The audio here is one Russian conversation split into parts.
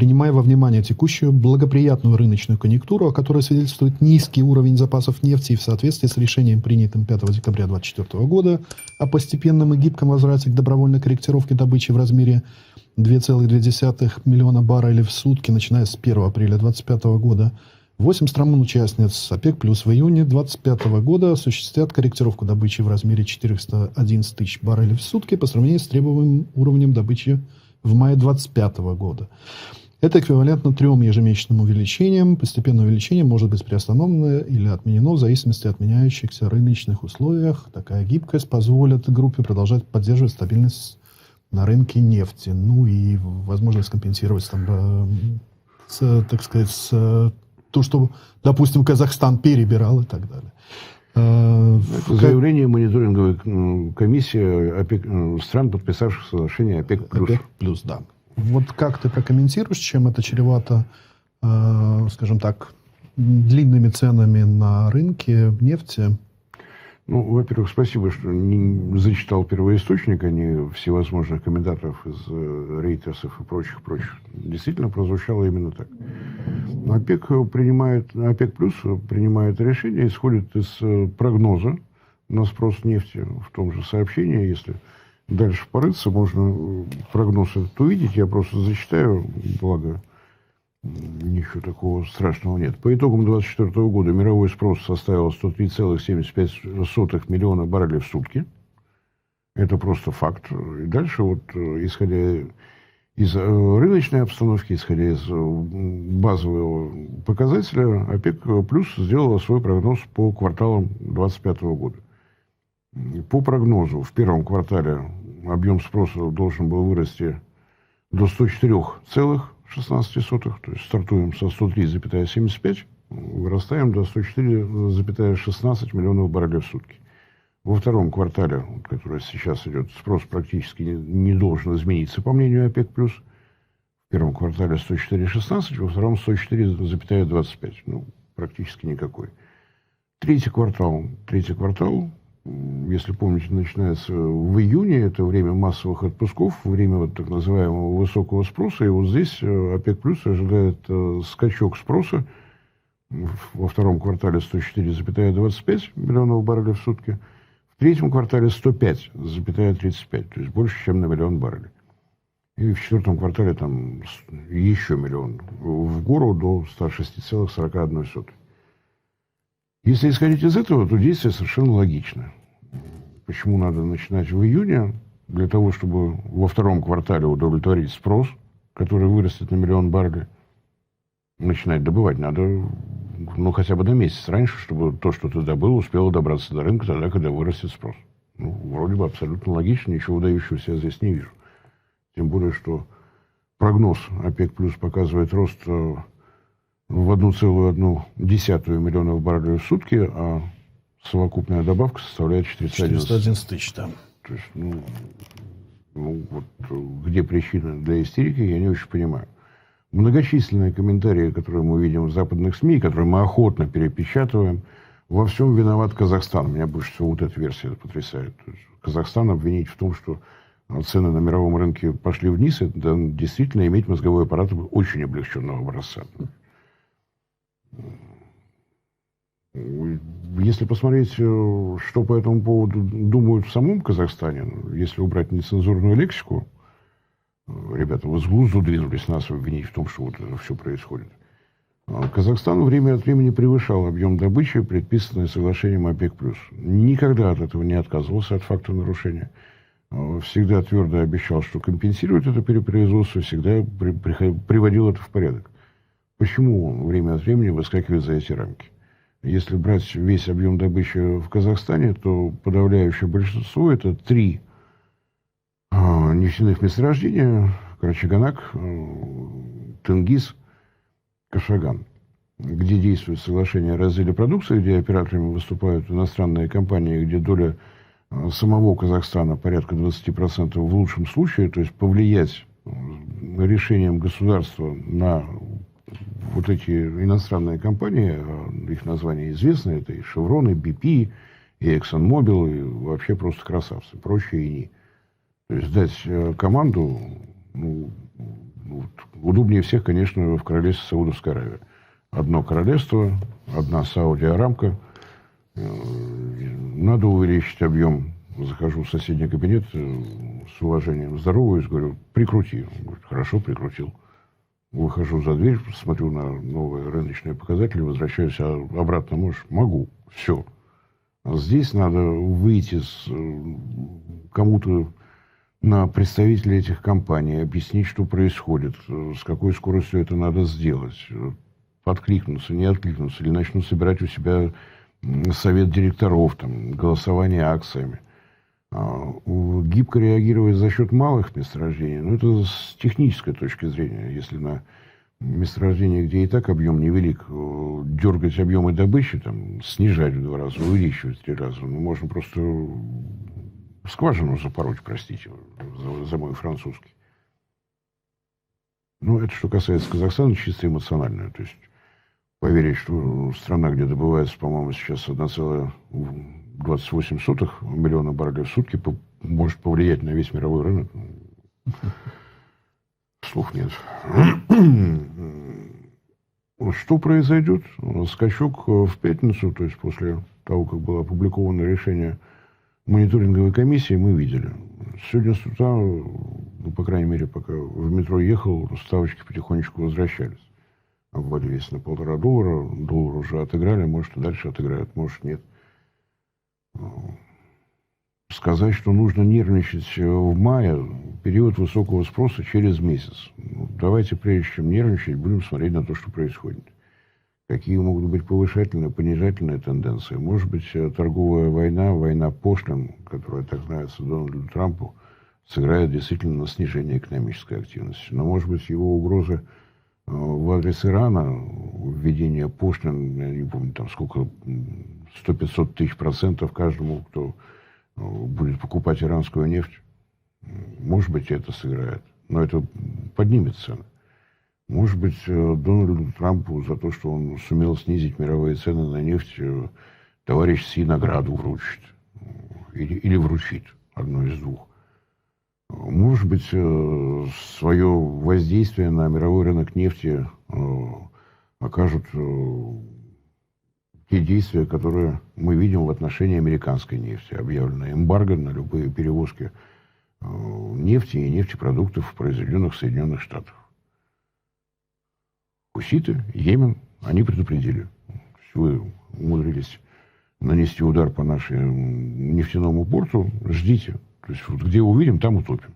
принимая во внимание текущую благоприятную рыночную конъюнктуру, о которой свидетельствует низкий уровень запасов нефти и в соответствии с решением, принятым 5 декабря 2024 года о постепенном и гибком возврате к добровольной корректировке добычи в размере 2,2 миллиона баррелей в сутки, начиная с 1 апреля 2025 года, 8 стран-участниц ОПЕК плюс в июне 2025 года осуществят корректировку добычи в размере 411 тысяч баррелей в сутки по сравнению с требуемым уровнем добычи в мае 2025 года. Это эквивалентно 3 ежемесячным увеличениям. Постепенное увеличение может быть приостановлено или отменено в зависимости от меняющихся рыночных условиях. Такая гибкость позволит группе продолжать поддерживать стабильность на рынке нефти. Ну и возможность компенсировать там, так сказать, то, что, допустим, Казахстан перебирал и так далее. Это заявление мониторинговой комиссии ОПЕК, стран, подписавших соглашение ОПЕК+. ОПЕК+, да. Вот как ты прокомментируешь, чем это чревато, скажем так, длинными ценами на рынке нефти? Ну, во-первых, спасибо, что не зачитал первоисточник, а не всевозможных комментаторов из рейтерсов и прочих. Действительно, прозвучало именно так. ОПЕК плюс принимает решение, исходит из прогноза на спрос нефти в том же сообщении. Если дальше порыться, можно прогноз этот увидеть. Я просто зачитаю, благо ничего такого страшного нет. По итогам 2024 года мировой спрос составил 103,75 миллиона баррелей в сутки. Это просто факт. И дальше, вот, исходя из рыночной обстановки, исходя из базового показателя, ОПЕК плюс сделала свой прогноз по кварталам 2025 года. По прогнозу в первом квартале объем спроса должен был вырасти до 104,16, то есть стартуем со 103,75, вырастаем до 104,16 миллионов баррелей в сутки. Во втором квартале, который сейчас идет, спрос практически не должен измениться, по мнению ОПЕК+. В первом квартале 104,16, во втором 104,25. Ну, практически никакой. Третий квартал, если помните, начинается в июне. Это время массовых отпусков, время вот так называемого высокого спроса. И вот здесь ОПЕК+ ожидает скачок спроса. Во втором квартале 104,25 миллионов баррелей в сутки. В третьем квартале 105,35, то есть больше, чем на миллион баррелей. И в четвертом квартале там еще миллион в гору до 106,41. Если исходить из этого, то действие совершенно логично. Почему надо начинать в июне? Для того, чтобы во втором квартале удовлетворить спрос, который вырастет на миллион баррелей. Начинать добывать надо, ну, хотя бы на месяц раньше, чтобы то, что ты добыл, успело добраться до рынка тогда, когда вырастет спрос. Ну, вроде бы абсолютно логично, ничего выдающегося я здесь не вижу. Тем более, что прогноз ОПЕК+ показывает рост в 1,1 миллиона баррелей в сутки, а совокупная добавка составляет 411 тысяч, да. То есть, вот, где причина для истерики, я не очень понимаю. Многочисленные комментарии, которые мы видим в западных СМИ, которые мы охотно перепечатываем, во всем виноват Казахстан. Меня больше всего вот эта версия потрясает. То есть Казахстан обвинить в том, что цены на мировом рынке пошли вниз, это действительно иметь мозговой аппарат очень облегченного образца. Если посмотреть, что по этому поводу думают в самом Казахстане, если убрать нецензурную лексику, ребята в глузду двинулись нас обвинить в том, что вот это все происходит. Казахстан время от времени превышал объем добычи, предписанный соглашением ОПЕК+. Никогда от этого не отказывался, от факта нарушения. Всегда твердо обещал, что компенсирует это перепроизводство, всегда приводил это в порядок. Почему он время от времени выскакивает за эти рамки? Если брать весь объем добычи в Казахстане, то подавляющее большинство – это 3 нефтяных месторождения: Карачаганак, Тенгиз, Кашаган, где действует соглашение о разделе продукции, где операторами выступают иностранные компании, где доля самого Казахстана порядка 20% в лучшем случае, то есть повлиять решением государства на вот эти иностранные компании, их названия известны, это и Chevron, и BP, и ExxonMobil, и вообще просто красавцы, прочие и не. То есть дать команду, Вот. Удобнее всех, конечно, в королевстве Саудовской Аравии. Одно королевство, одна Саудия Арамко. Надо увеличить объем. Захожу в соседний кабинет, с уважением здороваюсь, говорю, прикрути. Он говорит, хорошо, прикрутил. Выхожу за дверь, смотрю на новые рыночные показатели, возвращаюсь обратно. Можешь? Могу. Все. А здесь надо выйти кому-то на представителей этих компаний, объяснить, что происходит, с какой скоростью это надо сделать, откликнуться, не откликнуться, или начну собирать у себя совет директоров, там, голосование акциями. Гибко реагировать за счет малых месторождений, ну, это с технической точки зрения. Если на месторождении, где и так объем невелик, дергать объемы добычи, там, снижать в 2 раза, увеличивать в 3 раза, ну, можно просто скважину запороть, простите, за мой французский. Ну, это что касается Казахстана, чисто эмоционально. То есть поверить, что страна, где добывается, по-моему, сейчас 1,28 миллиона баррелей в сутки, может повлиять на весь мировой рынок. Слов нет. Что произойдет? Скачок в пятницу, то есть после того, как было опубликовано решение мониторинговой комиссии, мы видели. Сегодня с утра, ну, по крайней мере, пока в метро ехал, ставочки потихонечку возвращались. Обвалились на $1,5. Доллар уже отыграли, может, и дальше отыграют, может, нет. Сказать, что нужно нервничать в мае, период высокого спроса через месяц. Ну, давайте, прежде чем нервничать, будем смотреть на то, что происходит. Какие могут быть повышательные, понижательные тенденции. Может быть, торговая война, война пошлин, которая так нравится Дональду Трампу, сыграет действительно на снижение экономической активности. Но, может быть, его угрозы в адрес Ирана, введение пошлин, я не помню, там сколько, 100-500 тысяч процентов каждому, кто будет покупать иранскую нефть. Может быть, это сыграет. Но это поднимет цены. Может быть, Дональду Трампу за то, что он сумел снизить мировые цены на нефть, товарищ Си награду вручит. Или вручит. Одно из двух. Может быть, свое воздействие на мировой рынок нефти окажут те действия, которые мы видим в отношении американской нефти. Объявлено эмбарго на любые перевозки нефти и нефтепродуктов, произведенных в Соединенных Штатах. Хуситы, Йемен, они предупредили. Вы умудрились нанести удар по нашему нефтяному порту, ждите. То есть, вот где увидим, там утопим.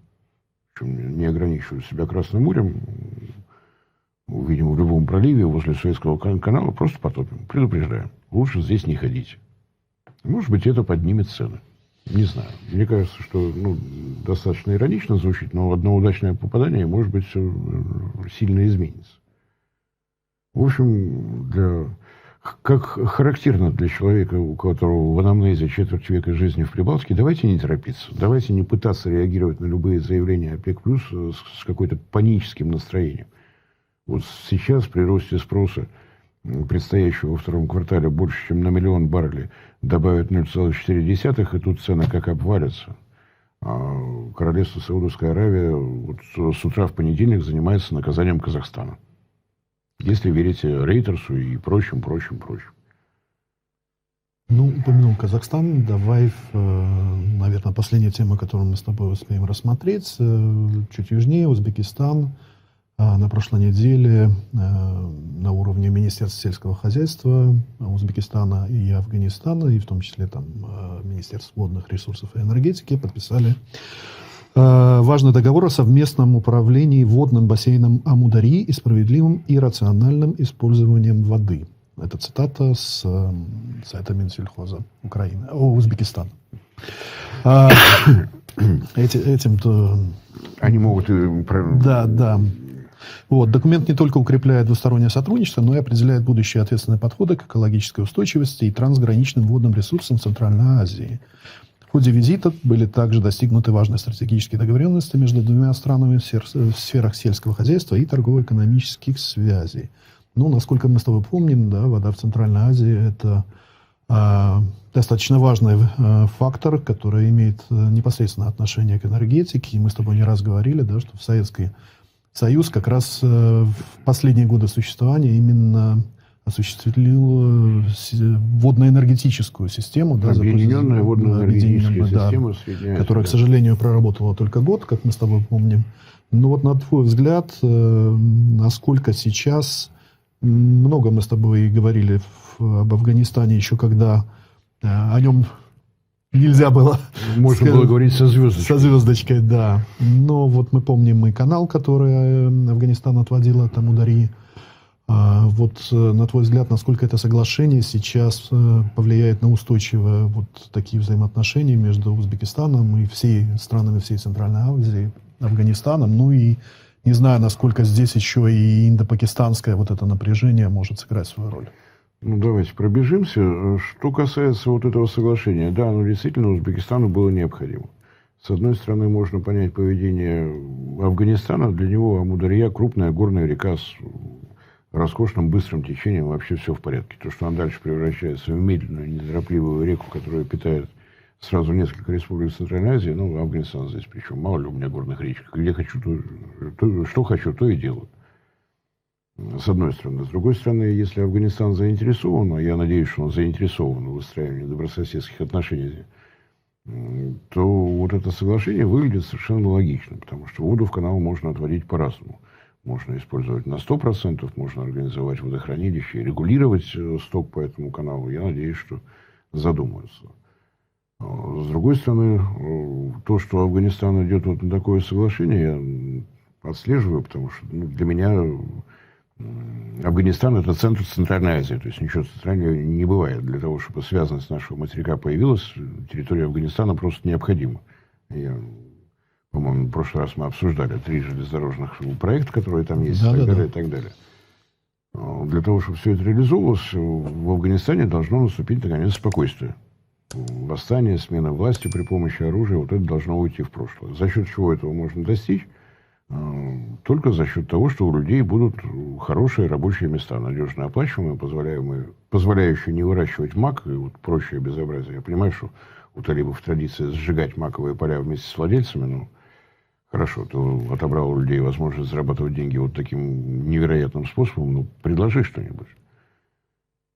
Причем не ограничивая себя Красным морем, увидим в любом проливе возле Суэцкого канала, просто потопим. Предупреждаем. Лучше здесь не ходить. Может быть, это поднимет цены. Не знаю. Мне кажется, что достаточно иронично звучит, но одно удачное попадание, может быть, все сильно изменится. В общем, как характерно для человека, у которого в анамнезе четверть века жизни в Прибалтике, давайте не торопиться. Давайте не пытаться реагировать на любые заявления ОПЕК+, с какой-то паническим настроением. Вот сейчас при росте спроса, предстоящего во втором квартале, больше, чем на 1 миллион баррелей, добавят 0,4, и тут цены как обвалятся. А королевство Саудовская Аравия вот с утра в понедельник занимается наказанием Казахстана. Если верите Рейтерсу и прочим. Ну, упомянул Казахстан. Давай, наверное, последняя тема, которую мы с тобой успеем рассмотреть. Чуть южнее, Узбекистан. На прошлой неделе на уровне Министерства сельского хозяйства Узбекистана и Афганистана, и в том числе там Министерство водных ресурсов и энергетики, подписали важный договор о совместном управлении водным бассейном Амудари и справедливым и рациональным использованием воды. Это цитата с сайта Минсельхоза Узбекистана. Этим-то... Они могут... Да. Вот, документ не только укрепляет двустороннее сотрудничество, но и определяет будущие ответственные подходы к экологической устойчивости и трансграничным водным ресурсам Центральной Азии. В ходе визита были также достигнуты важные стратегические договоренности между двумя странами в сферах сельского хозяйства и торгово-экономических связей. Ну, насколько мы с тобой помним, да, вода в Центральной Азии – это достаточно важный фактор, который имеет непосредственное отношение к энергетике. И мы с тобой не раз говорили, да, что в советской Союз как раз в последние годы существования именно осуществил водно-энергетическую систему. Да, объединенная водно-энергетическая система Средней Азии, которая, к сожалению, проработала только год, как мы с тобой помним. Но вот на твой взгляд, насколько сейчас, много мы с тобой говорили об Афганистане еще когда о нем нельзя было... Можно было говорить со звездочкой. Со звездочкой, да. Но вот мы помним и канал, который Афганистан отводил от Амударьи. Вот на твой взгляд, насколько это соглашение сейчас повлияет на устойчивые вот такие взаимоотношения между Узбекистаном и всей странами всей Центральной Азии, Афганистаном, ну и не знаю, насколько здесь еще и индо-пакистанское вот это напряжение может сыграть свою роль. Ну, давайте пробежимся. Что касается вот этого соглашения, да, оно действительно Узбекистану было необходимо. С одной стороны, можно понять поведение Афганистана. Для него Амударья крупная горная река с роскошным быстрым течением, вообще все в порядке. То, что она дальше превращается в медленную, неторопливую реку, которая питает сразу несколько республик Центральной Азии, ну, Афганистан здесь причем, мало ли у меня горных речек. Где хочу, что хочу, то и делаю. С одной стороны. С другой стороны, если Афганистан заинтересован, а я надеюсь, что он заинтересован в выстраивании добрососедских отношений, то вот это соглашение выглядит совершенно логично, потому что воду в канал можно отводить по-разному. Можно использовать на 100%, можно организовать водохранилище и регулировать сток по этому каналу. Я надеюсь, что задумаются. С другой стороны, то, что Афганистан идет вот на такое соглашение, я отслеживаю, потому что для меня Афганистан – это центр Центральной Азии. То есть ничего центрального не бывает. Для того, чтобы связанность нашего материка появилась, территория Афганистана просто необходима. По-моему, в прошлый раз мы обсуждали 3 железнодорожных проекта, которые там есть, и так далее. Для того, чтобы все это реализовывалось, в Афганистане должно наступить, наконец, спокойствие. Восстание, смена власти при помощи оружия, вот это должно уйти в прошлое. За счет чего этого можно достичь? Только за счет того, что у людей будут хорошие рабочие места, надежно оплачиваемые, позволяющие не выращивать мак и вот прочее безобразие. Я понимаю, что у талибов традиция сжигать маковые поля вместе с владельцами, но хорошо, ты отобрал у людей возможность зарабатывать деньги вот таким невероятным способом, ну, предложи что-нибудь.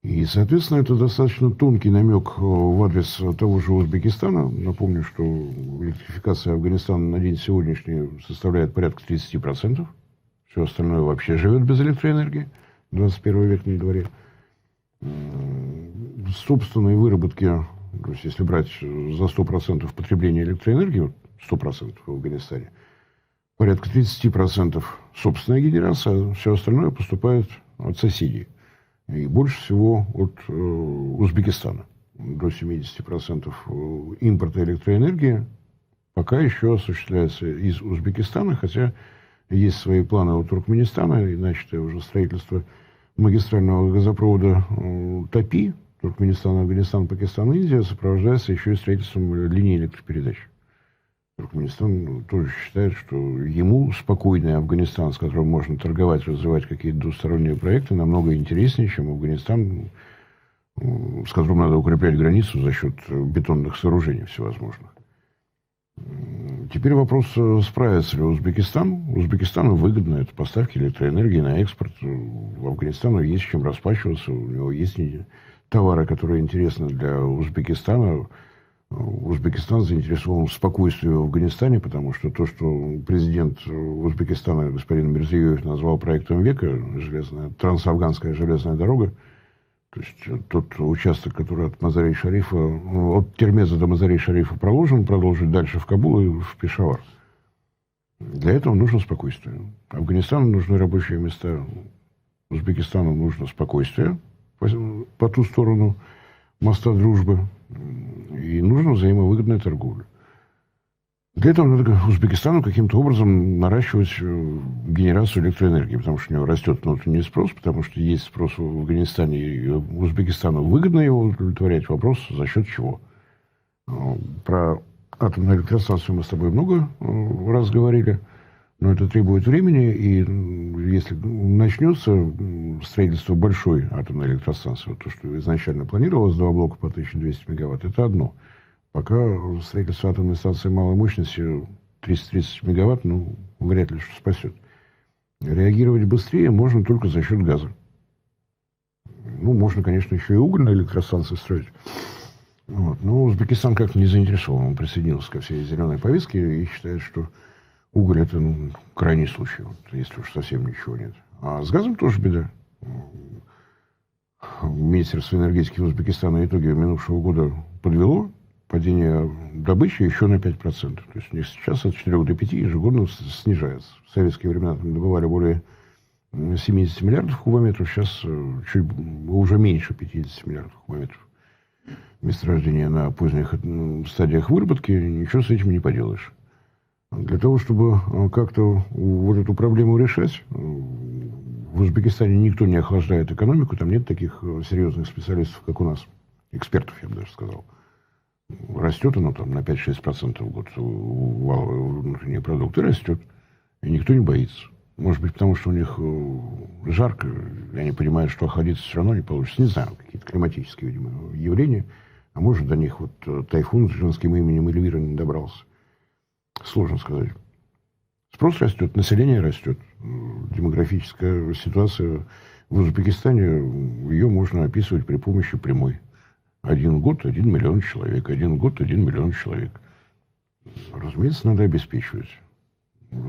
И, соответственно, это достаточно тонкий намек в адрес того же Узбекистана. Напомню, что электрификация Афганистана на день сегодняшний составляет порядка 30%. Все остальное вообще живет без электроэнергии. 21 век на дворе. Собственные выработки, то есть если брать за 100% потребления электроэнергии, 100% в Афганистане, порядка 30% собственная генерация, а все остальное поступает от соседей. И больше всего от Узбекистана. До 70% импорта электроэнергии пока еще осуществляется из Узбекистана, хотя есть свои планы у Туркменистана, и начатое уже строительство магистрального газопровода ТАПИ, Туркменистан, Афганистан, Пакистан, Индия, сопровождается еще и строительством линии электропередач. Туркменистан тоже считает, что ему спокойный Афганистан, с которым можно торговать, развивать какие-то двусторонние проекты, намного интереснее, чем Афганистан, с которым надо укреплять границу за счет бетонных сооружений всевозможных. Теперь вопрос, справится ли Узбекистан. Узбекистану выгодно это поставки электроэнергии на экспорт. Афганистану есть чем расплачиваться, у него есть товары, которые интересны для Узбекистана. Узбекистан заинтересован в спокойствии в Афганистане, потому что то, что президент Узбекистана господин Мирзиёев назвал проектом века, трансафганская железная дорога, то есть тот участок, который от Мазари-Шарифа, от Термеза до Мазари-Шарифа проложен, продолжить дальше в Кабул и в Пешавар. Для этого нужно спокойствие. Афганистану нужны рабочие места, Узбекистану нужно спокойствие по ту сторону моста дружбы. И нужна взаимовыгодная торговля. Для этого надо Узбекистану каким-то образом наращивать генерацию электроэнергии, потому что у него растет внутренний спрос, потому что есть спрос в Афганистане, и Узбекистану выгодно его удовлетворять. Вопрос, за счет чего. Про атомную электростанцию мы с тобой много раз говорили, но это требует времени, и если начнется строительство большой атомной электростанции, вот то, что изначально планировалось, 2 блока по 1200 мегаватт, это одно. Пока строительство атомной станции малой мощности 330 мегаватт, ну, вряд ли что спасет. Реагировать быстрее можно только за счет газа. Ну, можно, конечно, еще и угольные электростанции строить. Вот. Но Узбекистан как-то не заинтересован. Он присоединился ко всей зеленой повестке и считает, что уголь – это крайний случай, вот, если уж совсем ничего нет. А с газом тоже беда. Министерство энергетики Узбекистана итоги минувшего года подвело. Падение добычи еще на 5%. То есть у них сейчас от 4 до 5 ежегодно снижается. В советские времена там добывали более 70 миллиардов кубометров, сейчас уже меньше 50 миллиардов кубометров. Месторождения на поздних стадиях выработки, ничего с этим не поделаешь. Для того, чтобы как-то вот эту проблему решать, в Узбекистане никто не охлаждает экономику, там нет таких серьезных специалистов, как у нас, экспертов, я бы даже сказал. Растет оно там на 5-6% в год, валовый внутренний продукт, и растет. И никто не боится. Может быть, потому что у них жарко, и они понимают, что охладиться все равно не получится. Не знаю, какие-то климатические, видимо, явления. А может, до них вот тайфун с женским именем Эльвира не добрался. Сложно сказать. Спрос растет, население растет. Демографическая ситуация в Узбекистане, ее можно описывать при помощи прямой. 1 год, 1 миллион человек. 1 год, 1 миллион человек. Разумеется, надо обеспечивать.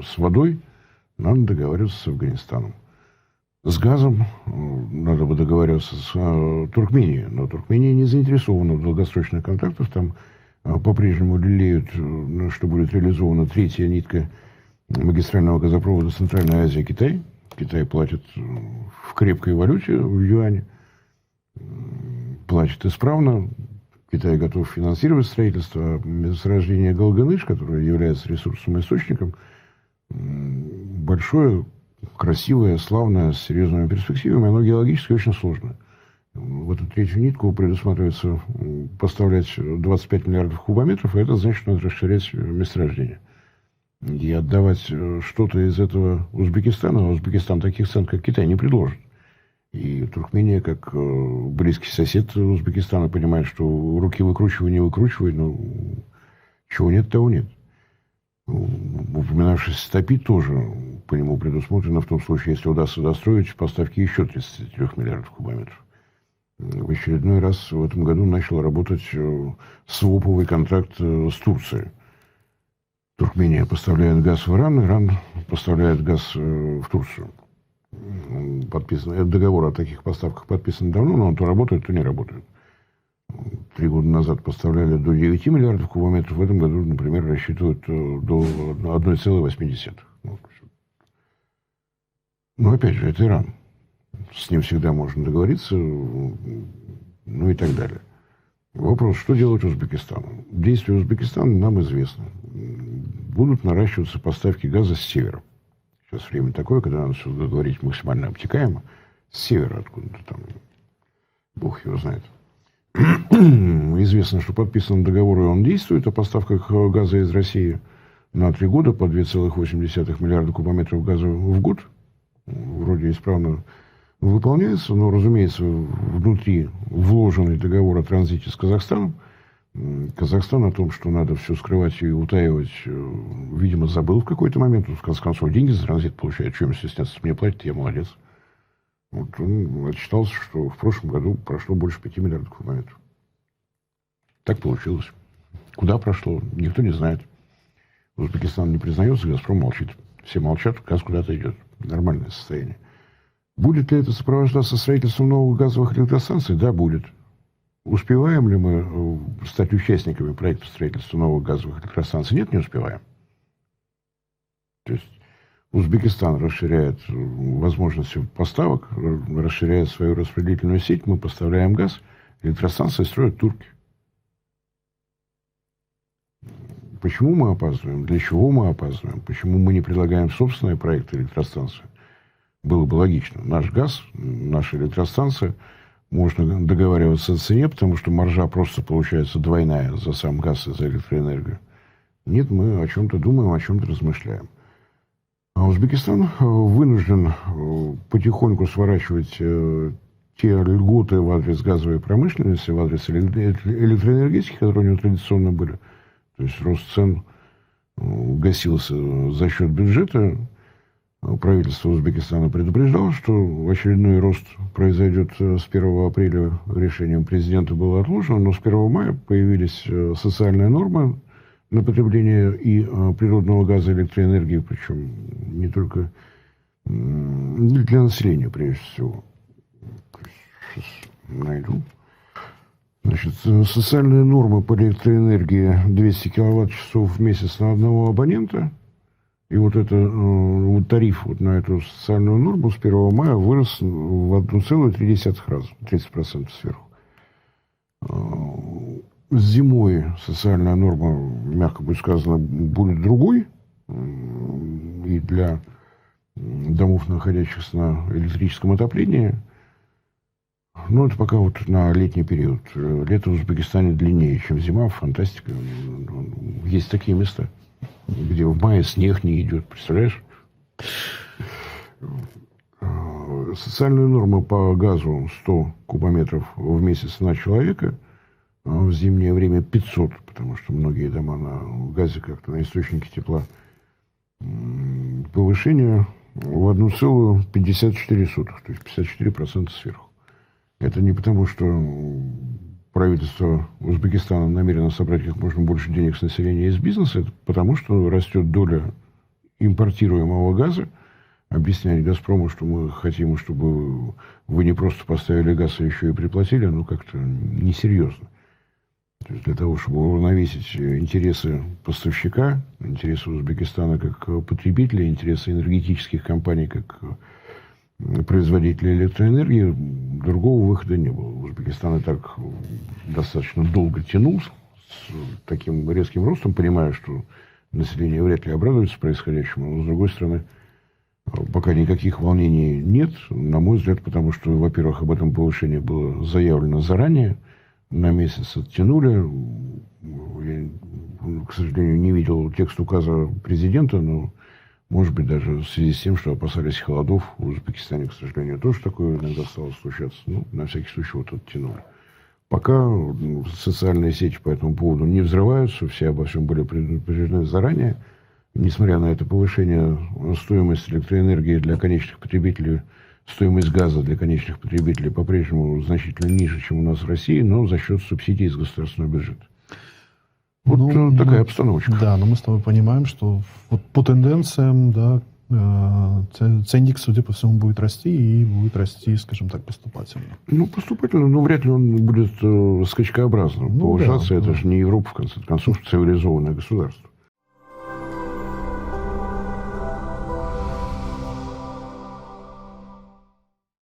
С водой надо договариваться с Афганистаном. С газом надо бы договариваться с Туркменией. Но Туркмения не заинтересована в долгосрочных контактах. Там по-прежнему лелеют, что будет реализована 3-я нитка магистрального газопровода Центральная Азия Китай. Китай платит в крепкой валюте, в юане. Платит исправно. Китай готов финансировать строительство месторождения Галганыш, которое является ресурсным источником. Большое, красивое, славное, с серьезными перспективами. Оно геологически очень сложное. В эту 3-ю нитку предусматривается поставлять 25 миллиардов кубометров, и это значит, что надо расширять месторождение. И отдавать что-то из этого Узбекистану, а Узбекистан таких цен, как Китай, не предложит. И Туркмения, как близкий сосед Узбекистана, понимает, что руки выкручивай, не выкручивай, но чего нет, того нет. Упоминавшийся ТАПИ тоже по нему предусмотрено в том случае, если удастся достроить поставки еще 33 миллиардов кубометров. В очередной раз в этом году начал работать своповый контракт с Турцией. Туркмения поставляет газ в Иран, Иран поставляет газ в Турцию. Договор о таких поставках подписан давно, но он то работает, то не работает. 3 года назад поставляли до 9 миллиардов кубометров, в этом году, например, рассчитывают до 1,8. Но опять же, это Иран. С ним всегда можно договориться, ну и так далее. Вопрос, что делать Узбекистану? Действия Узбекистана нам известны. Будут наращиваться поставки газа с севера. Сейчас время такое, когда надо все говорить максимально обтекаемо. С севера откуда-то там. Бог его знает. Известно, что подписан договор, и он действует о поставках газа из России на 3 года по 2,8 миллиарда кубометров газа в год. Вроде исправно выполняется, но, разумеется, внутри вложенный договор о транзите с Казахстаном. Казахстан о том, что надо все скрывать и утаивать, видимо, забыл в какой-то момент. В конце концов, деньги за транзит получает. Чем стесняться? Мне платят, я молодец. Вот он отчитался, что в прошлом году прошло больше 5 миллиардов кубометров. Так получилось. Куда прошло, никто не знает. Узбекистан не признается, Газпром молчит. Все молчат, газ куда-то идет. Нормальное состояние. Будет ли это сопровождаться строительством новых газовых электростанций? Да, будет. Успеваем ли мы стать участниками проекта строительства новых газовых электростанций? Нет, не успеваем. То есть Узбекистан расширяет возможности поставок, расширяет свою распределительную сеть, мы поставляем газ, электростанции строят турки. Почему мы опаздываем? Для чего мы опаздываем? Почему мы не предлагаем собственные проекты электростанции? Было бы логично. Наш газ, наша электростанция, можно договариваться о цене, потому что маржа просто получается двойная за сам газ и за электроэнергию. Нет, мы о чем-то думаем, о чем-то размышляем. А Узбекистан вынужден потихоньку сворачивать те льготы в адрес газовой промышленности, в адрес электроэнергетики, которые у него традиционно были. То есть рост цен гасился за счет бюджета. правительство Узбекистана предупреждало, что очередной рост произойдет с 1 апреля. Решением президента было отложено, но с 1 мая появились социальные нормы на потребление и природного газа, электроэнергии, причем не только для населения, прежде всего. Сейчас найду. Значит, социальные нормы по электроэнергии 200 киловатт-часов в месяц на одного абонента. И вот это тариф вот на эту социальную норму с 1 мая вырос в 1,3 раза, 30% сверху. Зимой социальная норма, мягко будет сказано, будет другой. И для домов, находящихся на электрическом отоплении. Но это пока вот на летний период. Лето в Узбекистане длиннее, чем зима. Фантастика. Есть такие места, где в мае снег не идет. Представляешь? Социальная норма по газу 100 кубометров в месяц на человека. А в зимнее время 500, потому что многие дома на газе как-то, на источнике тепла. Повышение в 1,54, то есть 54% сверху. Это не потому, что правительство Узбекистана намерено собрать как можно больше денег с населения и из бизнеса, это потому, что растет доля импортируемого газа. Объяснять «Газпрому», что мы хотим, чтобы вы не просто поставили газ, а еще и приплатили, ну, как-то несерьезно. То есть для того, чтобы уравновесить интересы поставщика, интересы Узбекистана как потребителя, интересы энергетических компаний как производителей электроэнергии, другого выхода не было. Узбекистан и так достаточно долго тянул с таким резким ростом, понимая, что население вряд ли обрадуется происходящему. Но, с другой стороны, пока никаких волнений нет, на мой взгляд, потому что, во-первых, об этом повышении было заявлено заранее, на месяц оттянули. Я, к сожалению, не видел текст указа президента, но, может быть, даже в связи с тем, что опасались холодов, в Узбекистане, к сожалению, тоже такое иногда стало случаться. Ну, на всякий случай вот оттянули. Пока социальные сети по этому поводу не взрываются, все обо всем были предупреждены заранее. Несмотря на это повышение стоимости электроэнергии для конечных потребителей, стоимость газа для конечных потребителей по-прежнему значительно ниже, чем у нас в России, но за счет субсидий из государственного бюджета. Вот такая обстановочка. Да, но мы с тобой понимаем, что вот по тенденциям, да, ценник, судя по всему, будет расти, и будет расти, скажем так, поступательно. Ну, поступательно, но вряд ли он будет скачкообразно повышаться. Это же не Европа, в конце концов, цивилизованное государство.